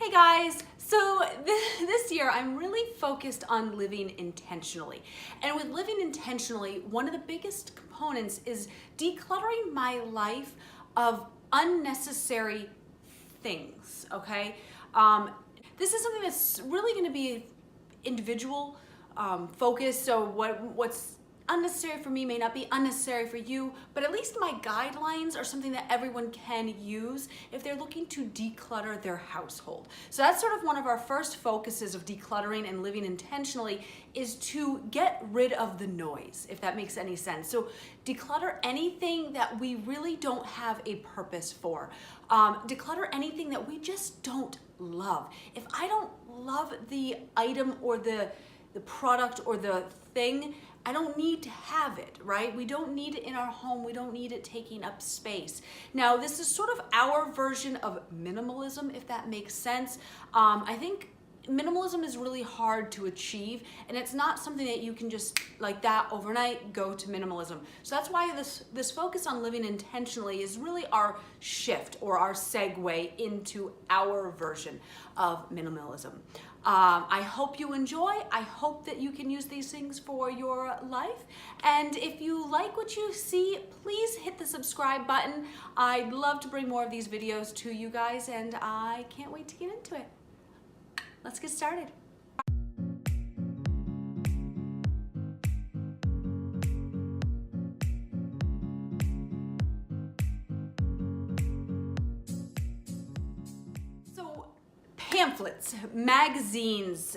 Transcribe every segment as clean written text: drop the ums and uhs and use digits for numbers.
Hey guys, so this year I'm really focused on living intentionally. And with living intentionally, one of the biggest components is decluttering my life of unnecessary things, okay? This is something that's really gonna be individual focused, so what's unnecessary for me may not be unnecessary for you, but at least my guidelines are something that everyone can use if they're looking to declutter their household. So that's sort of one of our first focuses of decluttering and living intentionally, is to get rid of the noise, if that makes any sense. So declutter anything that we really don't have a purpose for. Declutter anything that we just don't love. If I don't love the item or the product or the thing, I don't need to have it, right? We don't need it in our home. We don't need it taking up space. Now, this is sort of our version of minimalism, if that makes sense. I think minimalism is really hard to achieve, and it's not something that you can just like that overnight go to minimalism. So that's why this focus on living intentionally is really our shift or our segue into our version of minimalism. I hope you enjoy. I hope that you can use these things for your life. And if you like what you see, please hit the subscribe button. I'd love to bring more of these videos to you guys, and I can't wait to get into it. Let's get started. So, pamphlets, magazines,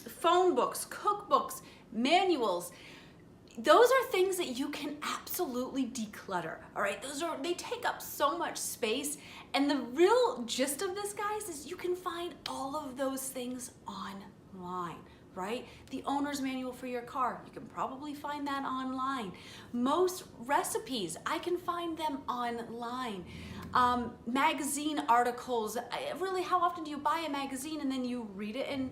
phone books, cookbooks, manuals, those are things that you can absolutely declutter, all right? They take up so much space, and the real gist of this, guys, is you can find all of those things online, right? The owner's manual for your car, you can probably find that online. Most recipes, I can find them online. Magazine articles, really, how often do you buy a magazine and then you read it and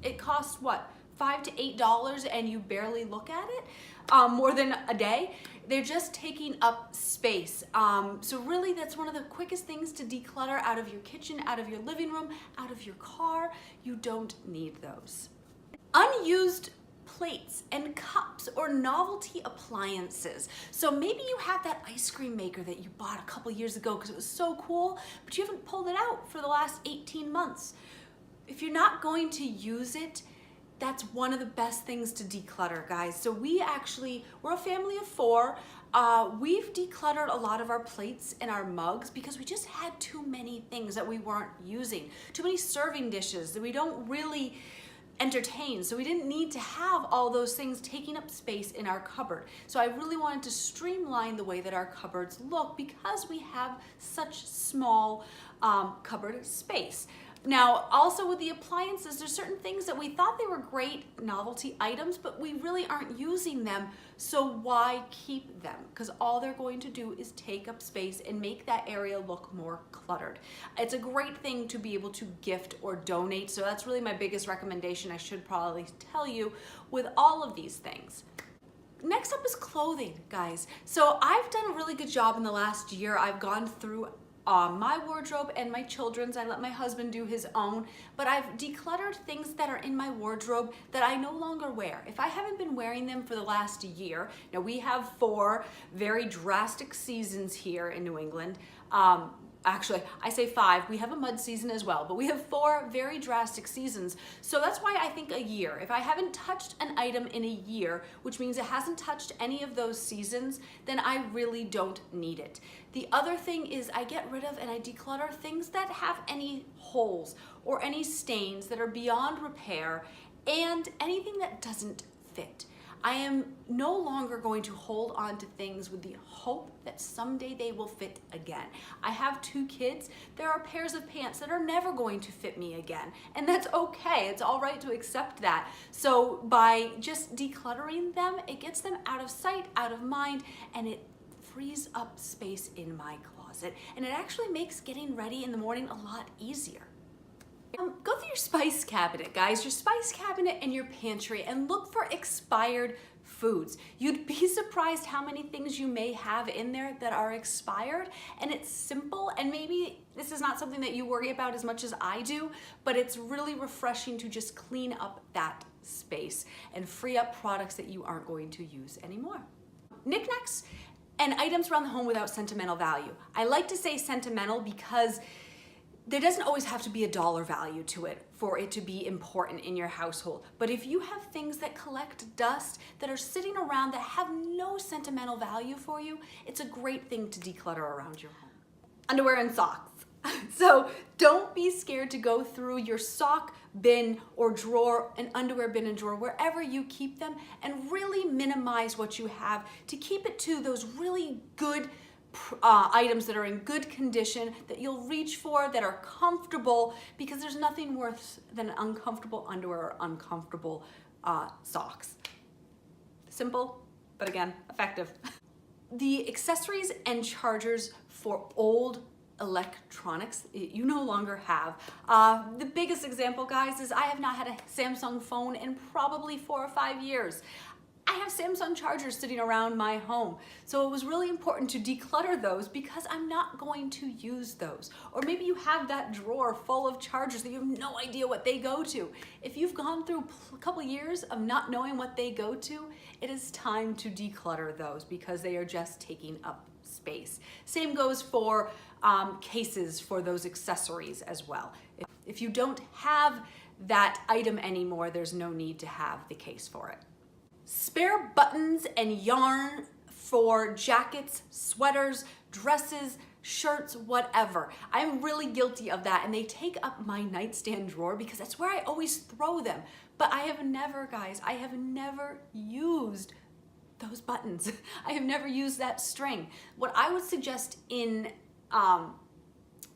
it costs what? $5 to $8 and you barely look at it more than a day. They're just taking up space. So really that's one of the quickest things to declutter out of your kitchen, out of your living room, out of your car. You don't need those. Unused plates and cups or novelty appliances. So maybe you have that ice cream maker that you bought a couple years ago because it was so cool, but you haven't pulled it out for the last 18 months. If you're not going to use it, that's one of the best things to declutter, guys. So we're a family of 4. We've decluttered a lot of our plates and our mugs because we just had too many things that we weren't using. Too many serving dishes that we don't really entertain. So we didn't need to have all those things taking up space in our cupboard. So I really wanted to streamline the way that our cupboards look because we have such small cupboard space. Now, also with the appliances, there's certain things that we thought they were great novelty items, but we really aren't using them, so why keep them? Because all they're going to do is take up space and make that area look more cluttered. It's a great thing to be able to gift or donate, so that's really my biggest recommendation I should probably tell you with all of these things. Next up is clothing, guys. So I've done a really good job in the last year. I've gone through my wardrobe and my children's. I let my husband do his own, but I've decluttered things that are in my wardrobe that I no longer wear. If I haven't been wearing them for the last year, now we have 4 very drastic seasons here in New England. Actually, I say 5. We have a mud season as well, but we have 4 very drastic seasons. So that's why I think a year. If I haven't touched an item in a year, which means it hasn't touched any of those seasons, then I really don't need it. The other thing is I get rid of and I declutter things that have any holes or any stains that are beyond repair and anything that doesn't fit. I am no longer going to hold on to things with the hope that someday they will fit again. I have 2 kids. There are pairs of pants that are never going to fit me again, and that's okay. It's all right to accept that. So by just decluttering them, it gets them out of sight, out of mind, and it frees up space in my closet, and it actually makes getting ready in the morning a lot easier. Go through your spice cabinet, guys, your spice cabinet and your pantry, and look for expired foods. You'd be surprised how many things you may have in there that are expired, and it's simple, and maybe this is not something that you worry about as much as I do, but it's really refreshing to just clean up that space and free up products that you aren't going to use anymore. Knickknacks and items around the home without sentimental value. I like to say sentimental because there doesn't always have to be a dollar value to it for it to be important in your household. But if you have things that collect dust that are sitting around that have no sentimental value for you, it's a great thing to declutter around your home. Underwear and socks. So don't be scared to go through your sock bin or drawer, an underwear bin and drawer, wherever you keep them, and really minimize what you have to keep it to those really good items that are in good condition, that you'll reach for, that are comfortable, because there's nothing worse than uncomfortable underwear or uncomfortable socks. Simple, but again, effective. The accessories and chargers for old electronics you no longer have. The biggest example, guys, is I have not had a Samsung phone in probably 4 or 5 years. I have Samsung chargers sitting around my home. So it was really important to declutter those because I'm not going to use those. Or maybe you have that drawer full of chargers that you have no idea what they go to. If you've gone through a couple years of not knowing what they go to, it is time to declutter those because they are just taking up space. Same goes for cases for those accessories as well. If you don't have that item anymore, there's no need to have the case for it. Spare buttons and yarn for jackets, sweaters, dresses, shirts, whatever. I'm really guilty of that, and they take up my nightstand drawer because that's where I always throw them. But I have never, guys, I have never used those buttons. I have never used that string. What I would suggest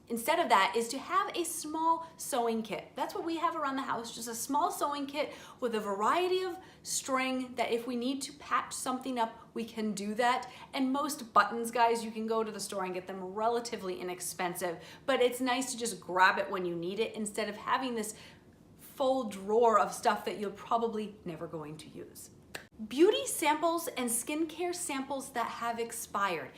instead of that is to have a small sewing kit. That's what we have around the house, just a small sewing kit with a variety of string that if we need to patch something up, we can do that. And most buttons, guys, you can go to the store and get them relatively inexpensive, but it's nice to just grab it when you need it instead of having this full drawer of stuff that you're probably never going to use. Beauty samples and skincare samples that have expired.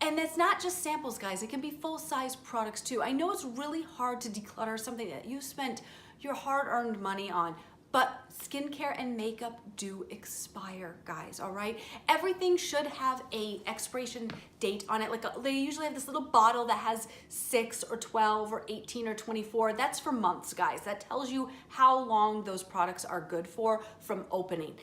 And it's not just samples, guys. It can be full-size products too. I know it's really hard to declutter something that you spent your hard-earned money on, but skincare and makeup do expire, guys, all right? Everything should have a expiration date on it. They usually have this little bottle that has 6 or 12 or 18 or 24. That's for months, guys. That tells you how long those products are good for from opening.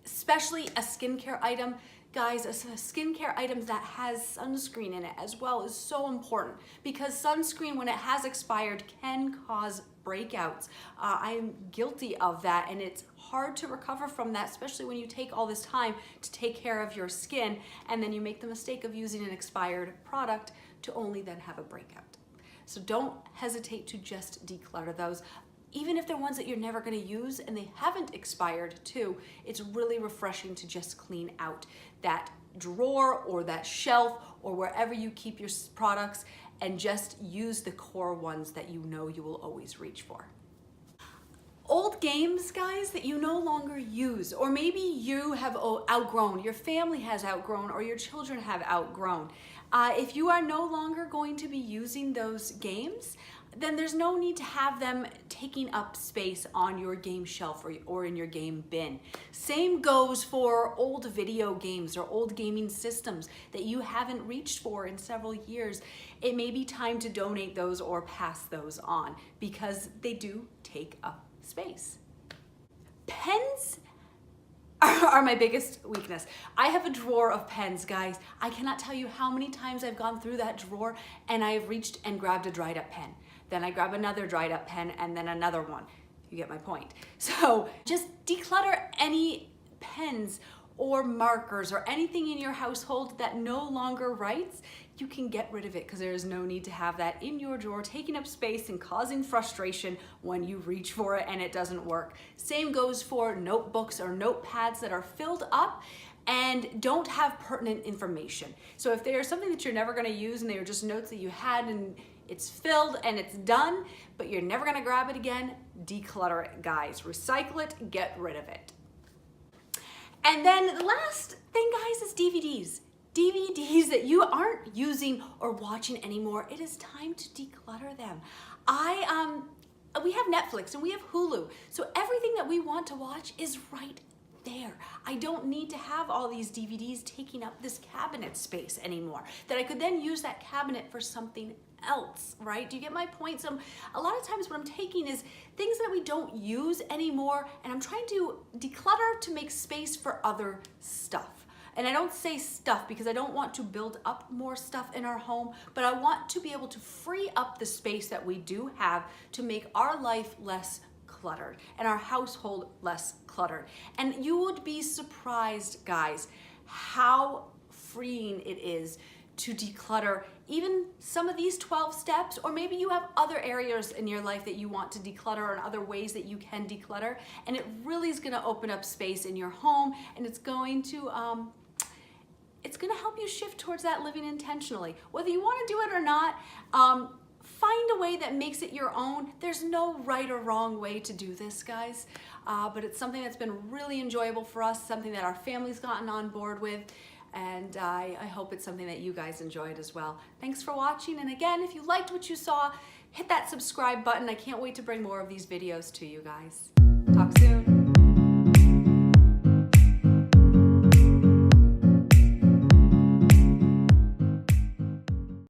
Especially a skincare item. Guys, a skincare item that has sunscreen in it as well is so important because sunscreen, when it has expired, can cause breakouts. I am guilty of that, and it's hard to recover from that, especially when you take all this time to take care of your skin and then you make the mistake of using an expired product to only then have a breakout. So don't hesitate to just declutter those. Even if they're ones that you're never going to use and they haven't expired too, it's really refreshing to just clean out that drawer or that shelf or wherever you keep your products and just use the core ones that you know you will always reach for. Old games, guys, that you no longer use, or maybe you have outgrown, your family has outgrown, or your children have outgrown. If you are no longer going to be using those games, then there's no need to have them taking up space on your game shelf or in your game bin. Same goes for old video games or old gaming systems that you haven't reached for in several years. It may be time to donate those or pass those on because they do take up space. Pens are my biggest weakness. I have a drawer of pens, guys. I cannot tell you how many times I've gone through that drawer and I have reached and grabbed a dried up pen. Then I grab another dried up pen and then another one. You get my point. So just declutter any pens or markers or anything in your household that no longer writes. You can get rid of it because there is no need to have that in your drawer taking up space and causing frustration when you reach for it and it doesn't work. Same goes for notebooks or notepads that are filled up and don't have pertinent information. So if there's something that you're never going to use and they are just notes that you had and It's filled and it's done, but you're never gonna grab it again. Declutter it, guys. Recycle it, get rid of it. And then the last thing, guys, is DVDs. DVDs that you aren't using or watching anymore. It is time to declutter them. We have Netflix and we have Hulu, so everything that we want to watch is right there. I don't need to have all these DVDs taking up this cabinet space anymore, that I could then use that cabinet for something else, right? Do you get my point? So a lot of times what I'm taking is things that we don't use anymore, and I'm trying to declutter to make space for other stuff. And I don't say stuff because I don't want to build up more stuff in our home, but I want to be able to free up the space that we do have to make our life less cluttered and our household less cluttered. And you would be surprised, guys, how freeing it is to declutter even some of these 12 steps, or maybe you have other areas in your life that you want to declutter and other ways that you can declutter, and it really is going to open up space in your home, and it's going to help you shift towards that living intentionally. Whether you want to do it or not, find a way that makes it your own. There's no right or wrong way to do this, guys, but it's something that's been really enjoyable for us, something that our family's gotten on board with, and I hope it's something that you guys enjoyed as well. Thanks for watching, and again, if you liked what you saw, hit that subscribe button. I can't wait to bring more of these videos to you guys. Talk soon.